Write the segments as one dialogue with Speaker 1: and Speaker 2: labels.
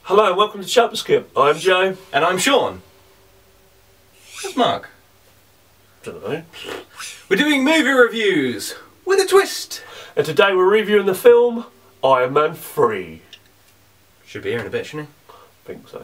Speaker 1: Hello and welcome to ChapterSkip. I'm Joe.
Speaker 2: And I'm Sean. Where's Mark?
Speaker 1: Don't know.
Speaker 2: We're doing movie reviews with a twist.
Speaker 1: And today we're reviewing the film Iron Man 3.
Speaker 2: Should be here in a bit, shouldn't
Speaker 1: I think so.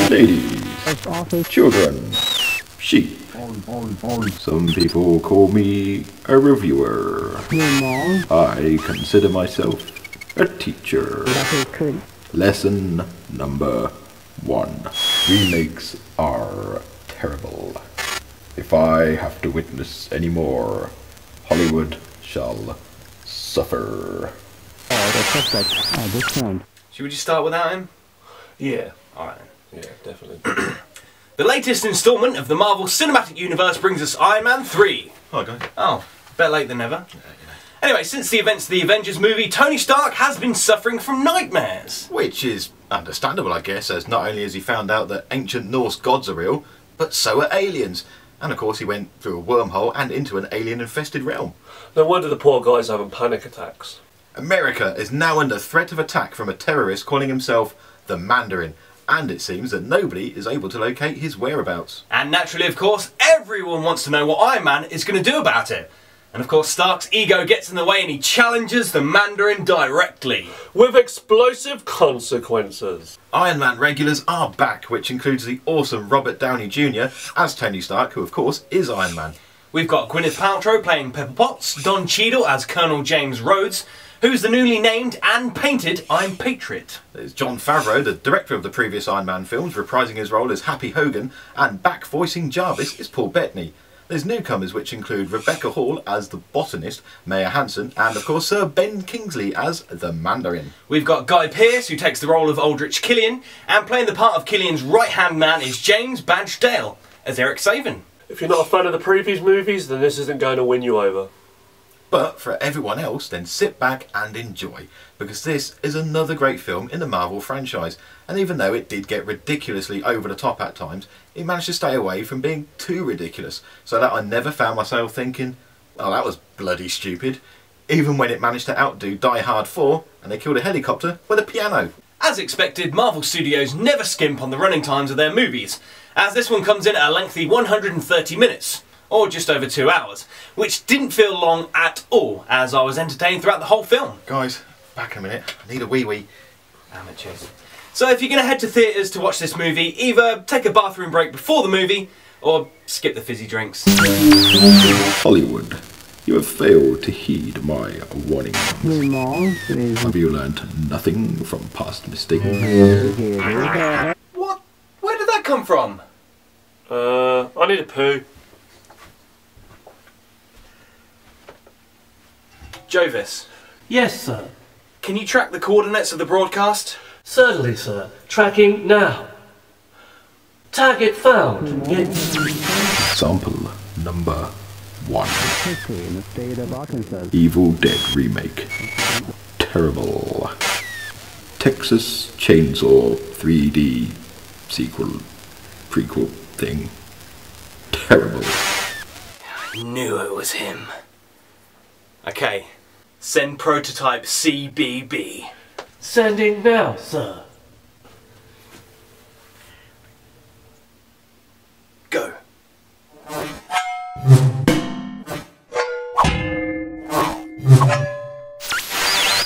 Speaker 3: Ladies, children, sheep. Some people call me a reviewer. I consider myself a teacher. Lesson number 1. Remakes are terrible. If I have to witness any more, Hollywood shall suffer.
Speaker 2: Should we just start without him?
Speaker 1: Yeah.
Speaker 2: Alright.
Speaker 1: Yeah, definitely.
Speaker 2: The latest instalment of the Marvel Cinematic Universe brings us Iron Man 3.
Speaker 4: Hi guys.
Speaker 2: Oh, better late than never. Anyway, since the events of the Avengers movie, Tony Stark has been suffering from nightmares.
Speaker 4: Which is understandable, I guess, as not only has he found out that ancient Norse gods are real, but so are aliens. And of course he went through a wormhole and into an alien-infested realm.
Speaker 1: No wonder the poor guy's having panic attacks.
Speaker 4: America is now under threat of attack from a terrorist calling himself the Mandarin. And it seems that nobody is able to locate his whereabouts.
Speaker 2: And naturally, of course, everyone wants to know what Iron Man is going to do about it. And of course, Stark's ego gets in the way and he challenges the Mandarin directly.
Speaker 1: With explosive consequences.
Speaker 4: Iron Man regulars are back, which includes the awesome Robert Downey Jr. as Tony Stark, who of course is Iron Man.
Speaker 2: We've got Gwyneth Paltrow playing Pepper Potts, Don Cheadle as Colonel James Rhodes, who's the newly named and painted Iron Patriot.
Speaker 4: There's Jon Favreau, the director of the previous Iron Man films, reprising his role as Happy Hogan, and back voicing Jarvis is Paul Bettany. There's newcomers which include Rebecca Hall as the botanist, Maya Hansen, and of course Sir Ben Kingsley as the Mandarin.
Speaker 2: We've got Guy Pearce, who takes the role of Aldrich Killian, and playing the part of Killian's right-hand man is James Badge Dale as Eric Saven.
Speaker 1: If you're not a fan of the previous movies, then this isn't going to win you over.
Speaker 4: But for everyone else, then sit back and enjoy, because this is another great film in the Marvel franchise, and even though it did get ridiculously over the top at times, it managed to stay away from being too ridiculous, so that I never found myself thinking, oh, that was bloody stupid, even when it managed to outdo Die Hard 4, and they killed a helicopter with a piano.
Speaker 2: As expected, Marvel Studios never skimp on the running times of their movies, as this one comes in at a lengthy 130 minutes. Or just over 2 hours, which didn't feel long at all, as I was entertained throughout the whole film.
Speaker 4: Guys, back a minute, I need a wee-wee.
Speaker 2: Amateurs. So if you're going to head to theatres to watch this movie, either take a bathroom break before the movie, or skip the fizzy drinks.
Speaker 3: Hollywood, you have failed to heed my warning. Have you learnt nothing from past mistakes?
Speaker 2: What? Where did that come from?
Speaker 1: I need a poo.
Speaker 2: JOEVIS.
Speaker 5: Yes, sir.
Speaker 2: Can you track the coordinates of the broadcast?
Speaker 5: Certainly, sir. Tracking now. Target found.
Speaker 3: Example number 1. Evil Dead Remake. Terrible. Texas Chainsaw 3D sequel, prequel thing. Terrible.
Speaker 2: I knew it was him. Okay. Send prototype CBB.
Speaker 5: Sending now, sir.
Speaker 2: Go.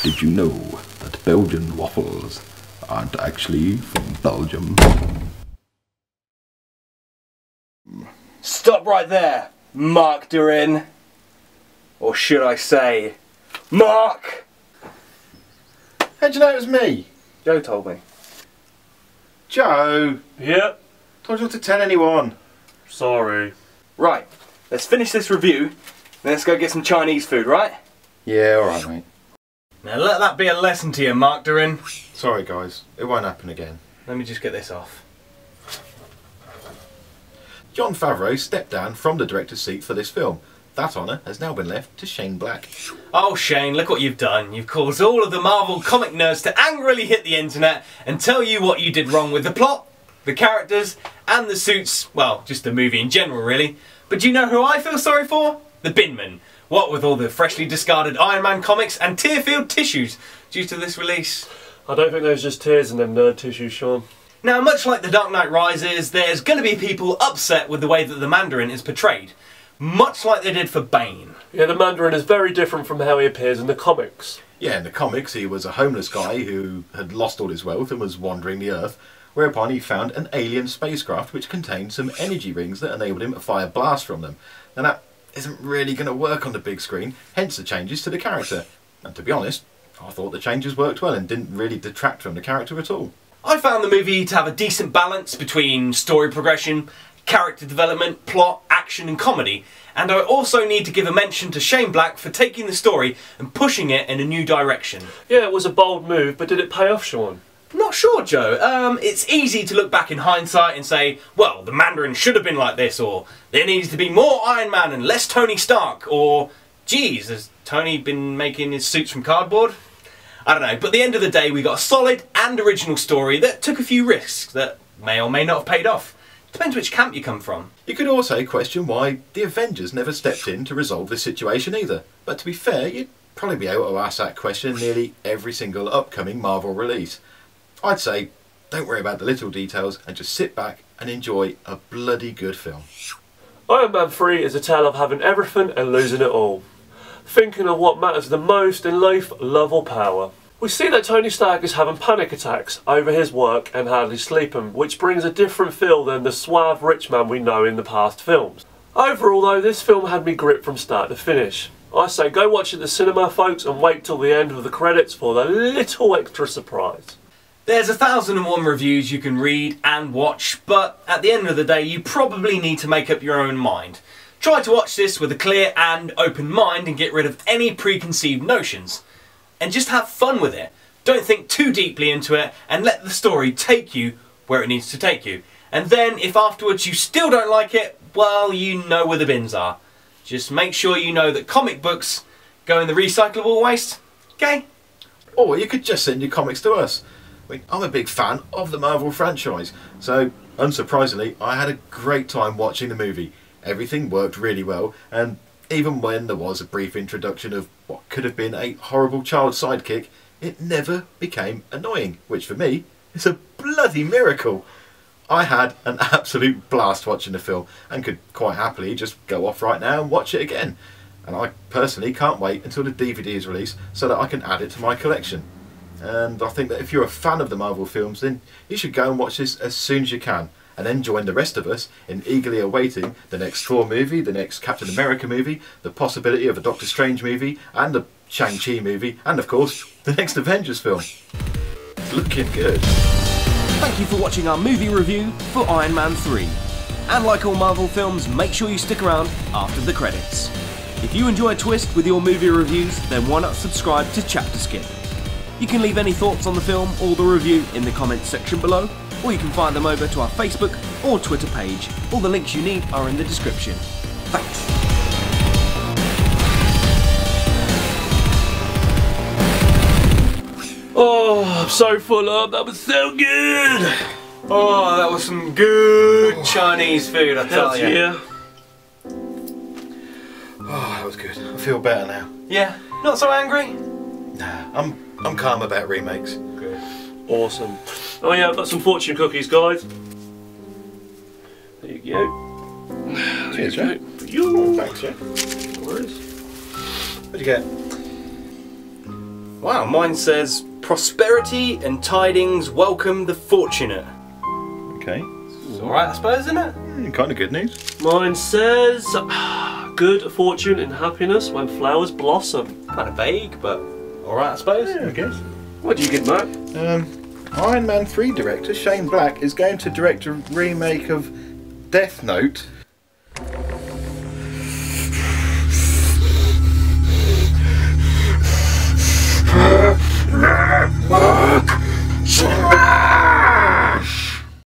Speaker 3: Did you know that Belgian waffles aren't actually from Belgium?
Speaker 2: Stop right there, Markdarin. Or should I say, Mark!
Speaker 4: How'd you know it was me?
Speaker 2: Joe told me.
Speaker 4: Joe!
Speaker 1: Yep.
Speaker 4: Told you not to tell anyone.
Speaker 1: Sorry.
Speaker 2: Right, let's finish this review, then let's go get some Chinese food, right?
Speaker 4: Yeah, alright mate.
Speaker 2: Now let that be a lesson to you, Markdarin.
Speaker 4: Sorry guys, it won't happen again.
Speaker 2: Let me just get this off.
Speaker 4: Jon Favreau stepped down from the director's seat for this film. that honour has now been left to Shane Black.
Speaker 2: Oh Shane, look what you've done. You've caused all of the Marvel comic nerds to angrily hit the internet and tell you what you did wrong with the plot, the characters, and the suits, well, just the movie in general really. But do you know who I feel sorry for? The binman. What with all the freshly discarded Iron Man comics and tear-filled tissues due to this release.
Speaker 1: I don't think there's just tears in them nerd tissues, Sean.
Speaker 2: Now, much like The Dark Knight Rises, there's going to be people upset with the way that the Mandarin is portrayed. Much like they did for Bane.
Speaker 1: Yeah, the Mandarin is very different from how he appears in the comics.
Speaker 4: Yeah, in the comics he was a homeless guy who had lost all his wealth and was wandering the Earth, whereupon he found an alien spacecraft which contained some energy rings that enabled him to fire blasts from them. Now that isn't really going to work on the big screen, hence the changes to the character. And to be honest, I thought the changes worked well and didn't really detract from the character at all.
Speaker 2: I found the movie to have a decent balance between story progression, character development, plot, action and comedy, and I also need to give a mention to Shane Black for taking the story and pushing it in a new direction.
Speaker 1: Yeah, it was a bold move, but did it pay off, Sean?
Speaker 2: Not sure, Joe. It's easy to look back in hindsight and say, well, the Mandarin should have been like this, or there needs to be more Iron Man and less Tony Stark, or geez, has Tony been making his suits from cardboard? I don't know, but at the end of the day we got a solid and original story that took a few risks that may or may not have paid off. Depends which camp you come from.
Speaker 4: You could also question why the Avengers never stepped in to resolve this situation either. But to be fair, you'd probably be able to ask that question in nearly every single upcoming Marvel release. I'd say, don't worry about the little details and just sit back and enjoy a bloody good film.
Speaker 1: Iron Man 3 is a tale of having everything and losing it all. Thinking of what matters the most in life, love or power. We see that Tony Stark is having panic attacks over his work and hardly sleeping, which brings a different feel than the suave rich man we know in the past films. Overall though, this film had me gripped from start to finish. I say go watch it at the cinema folks and wait till the end of the credits for the little extra surprise.
Speaker 2: There's 1,001 reviews you can read and watch, but at the end of the day you probably need to make up your own mind. Try to watch this with a clear and open mind and get rid of any preconceived notions. And just have fun with it. Don't think too deeply into it and let the story take you where it needs to take you. And then if afterwards you still don't like it, well, you know where the bins are. Just make sure you know that comic books go in the recyclable waste, okay?
Speaker 4: Or you could just send your comics to us. I mean, I'm a big fan of the Marvel franchise, so unsurprisingly I had a great time watching the movie. Everything worked really well, and even when there was a brief introduction of what could have been a horrible child sidekick, it never became annoying, which for me is a bloody miracle. I had an absolute blast watching the film and could quite happily just go off right now and watch it again. And I personally can't wait until the DVD is released so that I can add it to my collection. And I think that if you're a fan of the Marvel films, then you should go and watch this as soon as you can. And then join the rest of us in eagerly awaiting the next Thor movie, the next Captain America movie, the possibility of a Doctor Strange movie, and the Shang-Chi movie, and of course, the next Avengers film. It's looking good.
Speaker 2: Thank you for watching our movie review for Iron Man 3. And like all Marvel films, make sure you stick around after the credits. If you enjoy a twist with your movie reviews, then why not subscribe to ChapterSkip? You can leave any thoughts on the film or the review in the comments section below, or you can find them over to our Facebook or Twitter page. All the links you need are in the description. Thanks.
Speaker 1: Oh, I'm so full up, that was so good!
Speaker 2: Oh, that was some good Chinese food, I tell you.
Speaker 1: Yeah.
Speaker 4: Oh, that was good. I feel better now.
Speaker 2: Yeah, not so angry?
Speaker 4: Nah, I'm calm about remakes.
Speaker 2: Good.
Speaker 1: Awesome. Oh yeah, I've got some fortune cookies, guys. There you go.
Speaker 4: Cheers,
Speaker 1: There
Speaker 4: Jack.
Speaker 1: you go. For you.
Speaker 4: Thanks, Jack.
Speaker 1: No worries.
Speaker 4: What'd you get?
Speaker 2: Wow, mine says, prosperity and tidings welcome the fortunate.
Speaker 4: Okay.
Speaker 2: It's alright, I suppose, isn't it?
Speaker 4: Kind of good news.
Speaker 1: Mine says, good fortune and happiness when flowers blossom.
Speaker 2: Kind of vague, but alright, I suppose.
Speaker 4: Yeah, I guess.
Speaker 1: What do you get, Mark?
Speaker 4: Iron Man 3 director Shane Black is going to direct a remake of Death Note.